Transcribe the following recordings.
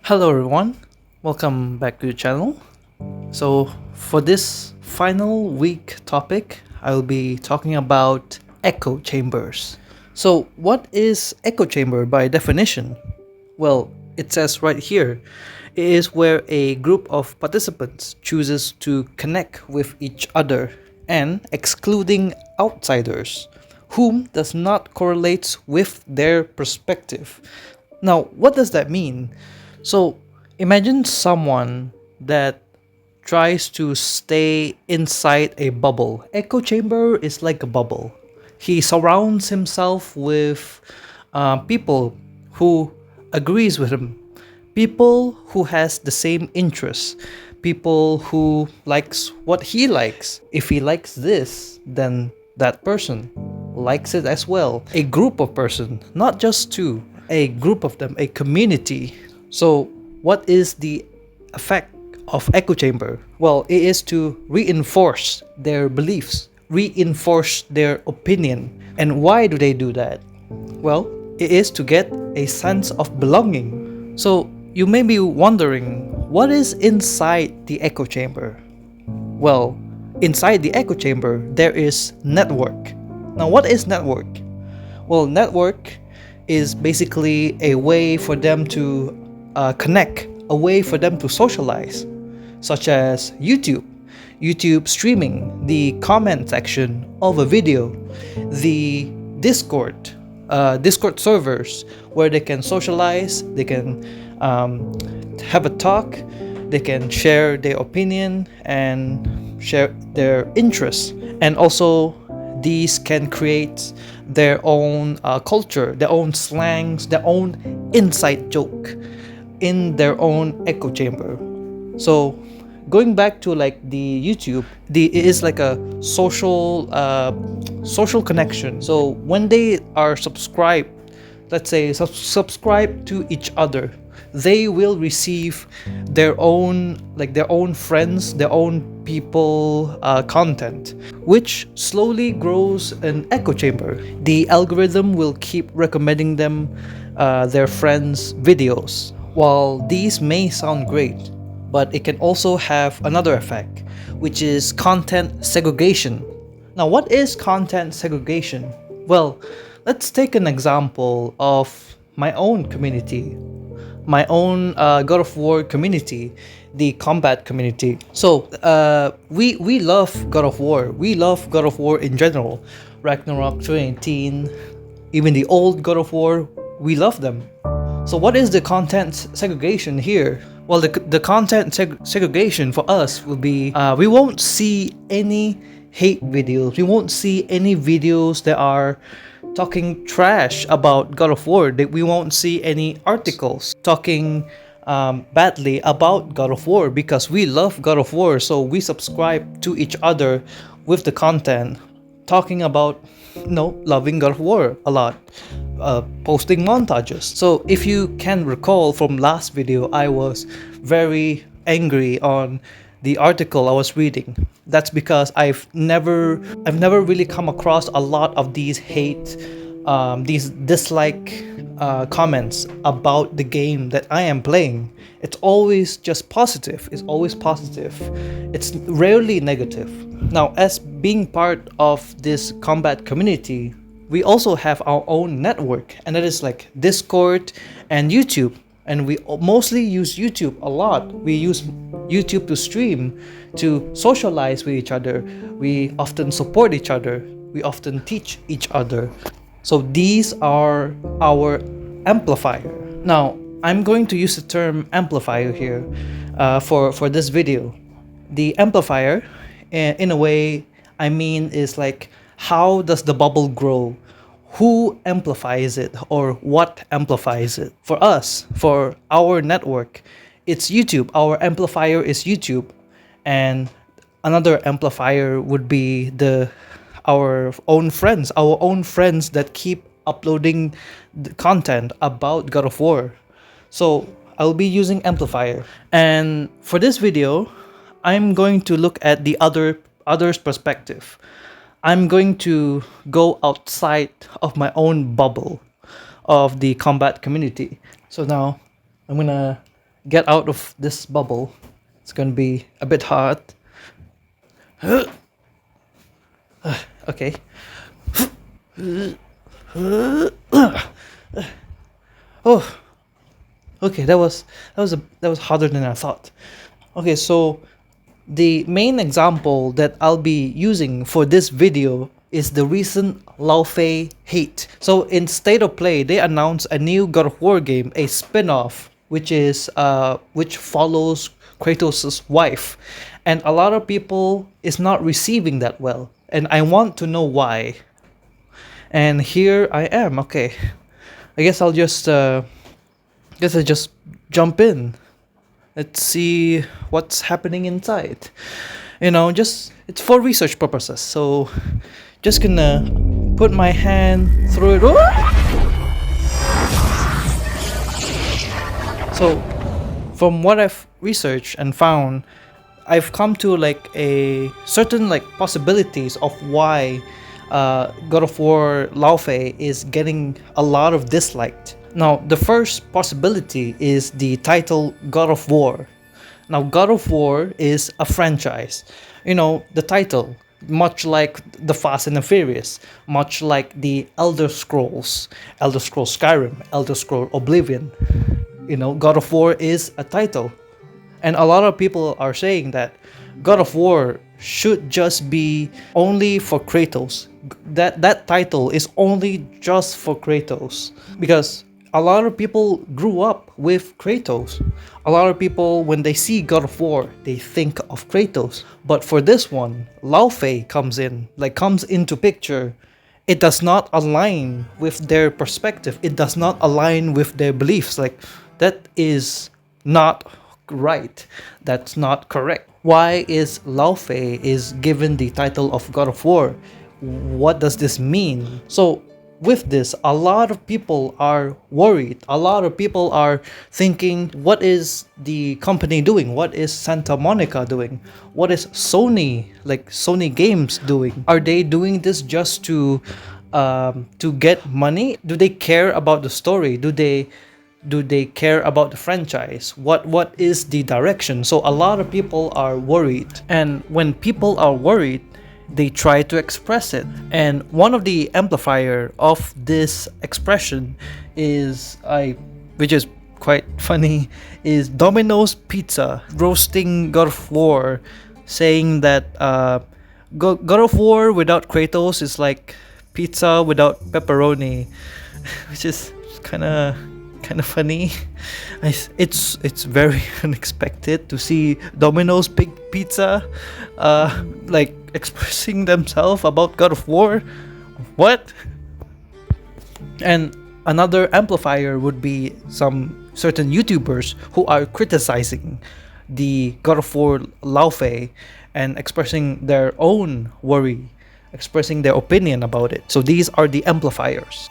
Hello everyone, welcome back to the channel. So for this final week topic, I'll be talking about echo chambers. So what is echo chamber by definition? Well, it says right here, it is where a group of participants chooses to connect with each other and excluding outsiders, whom does not correlate with their perspective. Now, what does that mean? So, imagine someone that tries to stay inside a bubble. Echo chamber is like a bubble. He surrounds himself with people who agrees with him, people who has the same interests, people who likes what he likes. If he likes this, then that person likes it as well. A group of person, not just two, a group of them, a community. So what is the effect of echo chamber? Well, it is to reinforce their beliefs, reinforce their opinion. And why do they do that? Well, it is to get a sense of belonging. So you may be wondering, what is inside the echo chamber? Well, inside the echo chamber, there is network. Now, what is network? Well, network is basically a way for them to connect, a way for them to socialize, such as YouTube streaming, the comment section of a video, the Discord servers where they can socialize, they can have a talk, they can share their opinion and share their interests, and also these can create their own culture, their own slangs, their own inside joke in their own echo chamber. So going back to like the YouTube, it is like a social connection. So when they are subscribed, let's say subscribe to each other, they will receive their own friends, their own people content, which slowly grows an echo chamber. The algorithm will keep recommending them their friends videos. While these may sound great, but it can also have another effect, which is content segregation. Now, what is content segregation? Well, let's take an example of my own community, my own God of War community, the combat community. So we love God of War. We love God of War in general. Ragnarok 2018, even the old God of War, we love them. So what is the content segregation here? Well, the content segregation for us will be we won't see any hate videos. We won't see any videos that are talking trash about God of War. We won't see any articles talking badly about God of War, because we love God of War. So we subscribe to each other with the content talking about, loving God of War a lot, posting montages. So if you can recall from last video, I was very angry on the article I was reading. That's because I've never really come across a lot of these hate, these dislike comments about the game that I am playing. It's always just positive. It's always positive. It's rarely negative. Now, as being part of this combat community, we also have our own network, and that is like Discord and YouTube. And we mostly use YouTube a lot. We use YouTube to stream, to socialize with each other. We often support each other. We often teach each other. So these are our amplifier. Now, I'm going to use the term amplifier here for this video. The amplifier, in a way, I mean, is like, how does the bubble grow? Who amplifies it, or what amplifies it? For us, for our network, it's YouTube. Our amplifier is YouTube, and another amplifier would be our own friends that keep uploading the content about God of War. So I'll be using amplifier, and for this video, I'm going to look at the other's perspective. I'm going to go outside of my own bubble of the combat community. So now I'm gonna get out of this bubble. It's gonna be a bit hard. Okay. Oh, okay. That was harder than I thought. Okay, so the main example that I'll be using for this video is the recent Laufey hate. So in State of Play, they announced a new God of War game, a spin-off, which follows Kratos' wife, and a lot of people is not receiving that well, and I want to know why. And here I am. Okay, I guess I'll just jump in. Let's see what's happening inside. Just it's for research purposes. So just gonna put my hand through it. So from what I've researched and found, I've come to like a certain like possibilities of why God of War Laufey is getting a lot of disliked. Now, the first possibility is the title God of War. Now, God of War is a franchise. The title, much like the Fast and the Furious, much like the Elder Scrolls Skyrim, Elder Scrolls Oblivion. God of War is a title. And a lot of people are saying that God of War should just be only for Kratos. That title is only just for Kratos. Because a lot of people grew up with Kratos. A lot of people, when they see God of War, they think of Kratos. But for this one, Laufey comes into picture. It does not align with their perspective. It does not align with their beliefs. Like, that is not right. That's not correct. Why is Laufey is given the title of God of War? What does this mean? So with this, a lot of people are worried. A lot of people are thinking, what is the company doing? What is Santa Monica doing? What is Sony Games doing? Are they doing this just to get money? Do they care about the story? Do they care about the franchise? What is the direction? So a lot of people are worried, and when people are worried, they try to express it. And one of the amplifier of this expression which is quite funny, is Domino's Pizza roasting God of War, saying that God of War without Kratos is like pizza without pepperoni, which is kind of funny. It's very unexpected to see Domino's Big Pizza expressing themselves about God of War. What? And another amplifier would be some certain YouTubers who are criticizing the God of War Laufey and expressing their own worry, expressing their opinion about it. So these are the amplifiers.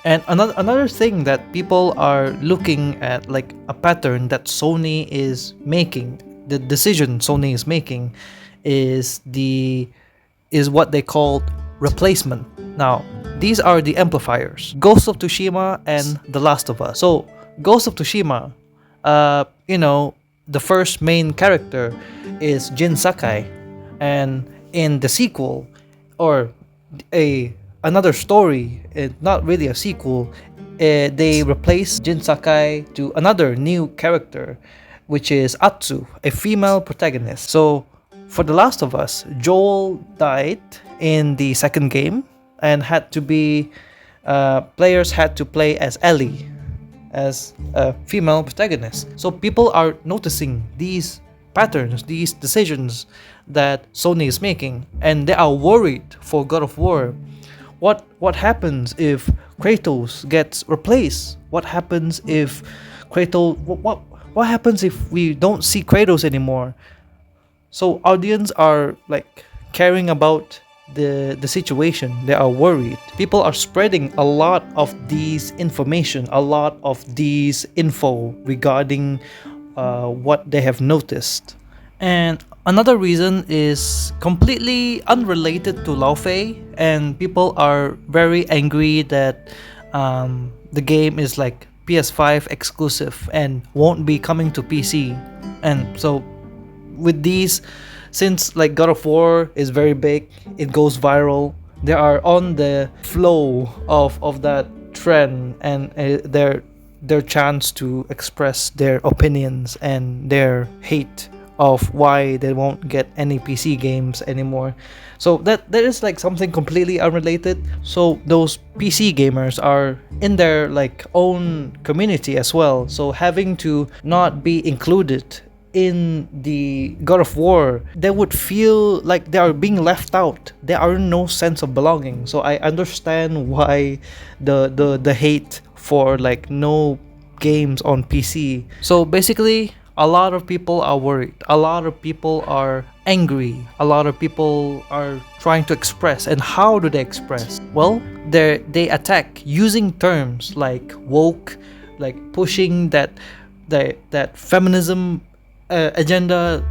And another thing that people are looking at, like a pattern that Sony is making, the decision Sony is making, is what they call replacement. Now, these are the amplifiers: Ghost of Tsushima and The Last of Us. So, Ghost of Tsushima, the first main character is Jin Sakai, and in the sequel, or another story, not really a sequel, they replace Jin Sakai to another new character, which is Atsu, a female protagonist. So for The Last of Us, Joel died in the second game and players had to play as Ellie, as a female protagonist. So people are noticing these patterns, these decisions that Sony is making, and they are worried for God of War. What happens if Kratos gets replaced? What happens if what happens if we don't see Kratos anymore? So audience are caring about the situation. They are worried. People are spreading a lot of these information, a lot of these info regarding what they have noticed. And another reason is completely unrelated to Laufey, and people are very angry that the game is PS5 exclusive and won't be coming to PC. And so with these, since like God of War is very big, it goes viral, they are on the flow of that trend, and their chance to express their opinions and their hate of why they won't get any PC games anymore. So that is like something completely unrelated. So those PC gamers are in their like own community as well. So having to not be included in the God of War, they would feel like they are being left out. There are no sense of belonging. So I understand why the hate for like no games on PC. So basically, a lot of people are worried. A lot of people are angry. A lot of people are trying to express. And how do they express? Well, they attack using terms like woke, like pushing that feminism agenda.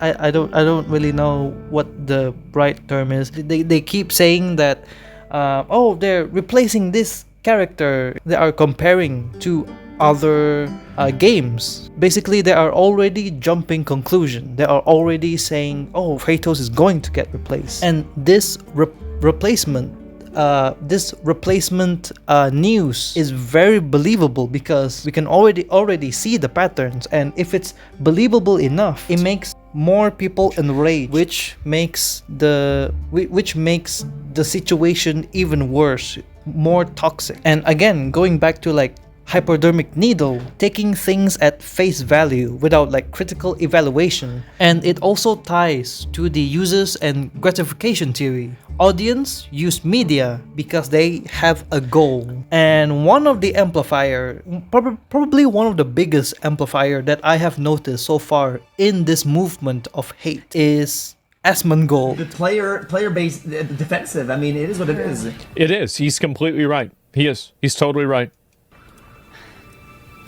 I don't really know what the right term is. They keep saying that oh, they're replacing this character. They are comparing to other games. Basically, they are already jumping conclusion. They are already saying, oh, Kratos is going to get replaced. And this replacement news is very believable because we can already see the patterns, and if it's believable enough, it makes more people enraged, which makes the situation even worse, more toxic. And again, going back to like hypodermic needle, taking things at face value without like critical evaluation. And it also ties to the users and gratification theory. Audience use media because they have a goal. And one of the amplifier, probably one of the biggest amplifier that I have noticed so far in this movement of hate is Asmongold. The player base defensive. I mean, it is what it is. It is. He's completely right. He is. He's totally right.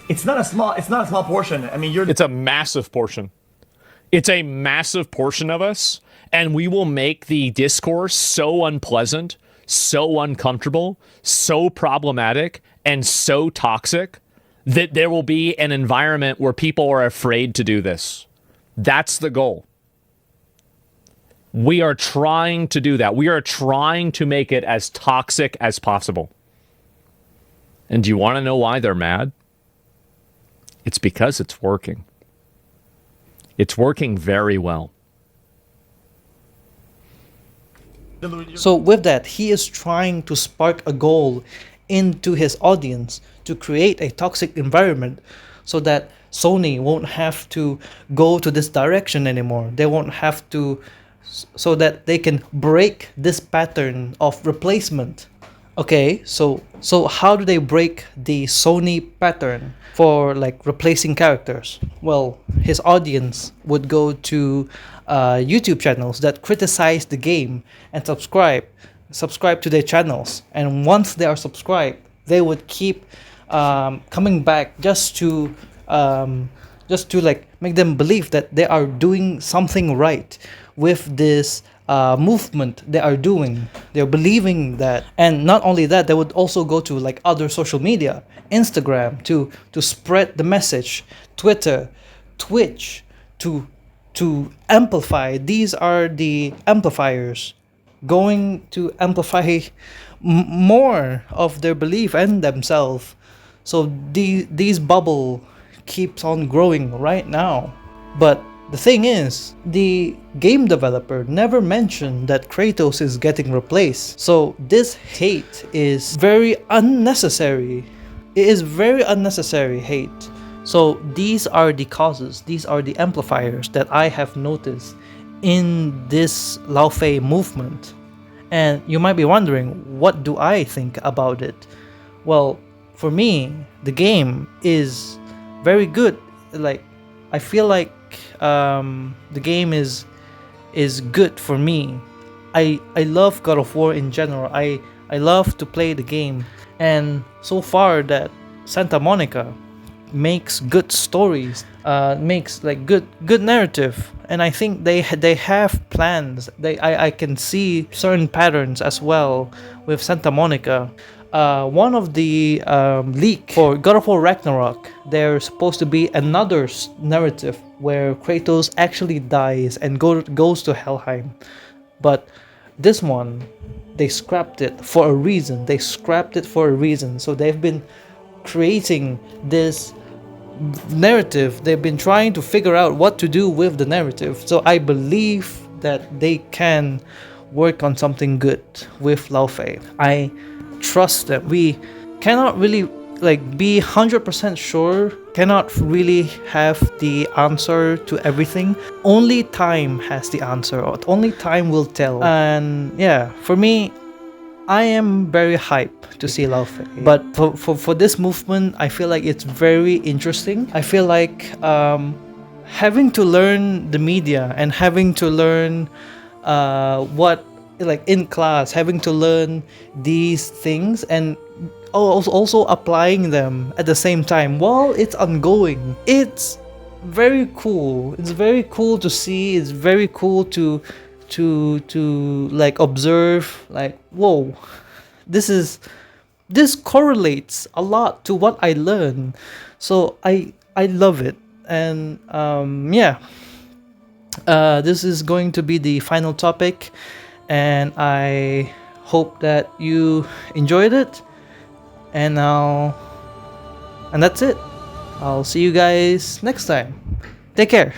It's not a small portion. I mean, it's a massive portion. It's a massive portion of us, and we will make the discourse so unpleasant, so uncomfortable, so problematic, and so toxic that there will be an environment where people are afraid to do this. That's the goal. We are trying to do that. We are trying to make it as toxic as possible. And do you want to know why they're mad? It's because it's working. It's working very well. So with that, he is trying to spark a goal into his audience to create a toxic environment so that Sony won't have to go to this direction anymore. They won't have to, so that they can break this pattern of replacement. Okay, so how do they break the Sony pattern for like replacing characters? Well, his audience would go to YouTube channels that criticize the game and subscribe to their channels. And once they are subscribed, they would keep coming back just to like make them believe that they are doing something right with this movement they are doing. They're believing that. And not only that, they would also go to like other social media, Instagram, to spread the message, Twitter, Twitch, to amplify. These are the amplifiers going to amplify more of their belief and themselves. So these bubble keeps on growing right now. But the thing is, the game developer never mentioned that Kratos is getting replaced. So this hate is very unnecessary. It is very unnecessary hate. So these are the causes, these are the amplifiers that I have noticed in this Laufey movement. And you might be wondering, what do I think about it? Well, for me, the game is very good. Like, I feel like the game is good for me. I love God of War in general. I love to play the game, and so far that Santa Monica makes good stories, makes like good narrative, and I think they have plans. I can see certain patterns as well with Santa Monica. one of the leak for God of War Ragnarok, there's supposed to be another narrative where Kratos actually dies and goes to Helheim. But this one, they scrapped it for a reason. So they've been creating this narrative. They've been trying to figure out what to do with the narrative. So I believe that they can work on something good with Laufey. I trust them. We cannot really be 100% sure, cannot really have the answer to everything. Only time has the answer, or only time will tell. And yeah, for me, I am very hyped to see Laufey. But for this movement, I feel like it's very interesting. I feel like having to learn the media and having to learn what in class, having to learn these things and also applying them at the same time while it's ongoing. It's very cool. It's very cool to see. It's very cool to observe. Whoa, this correlates a lot to what I learned. So I love it. And this is going to be the final topic, and I hope that you enjoyed it. And that's it. I'll see you guys next time. Take care.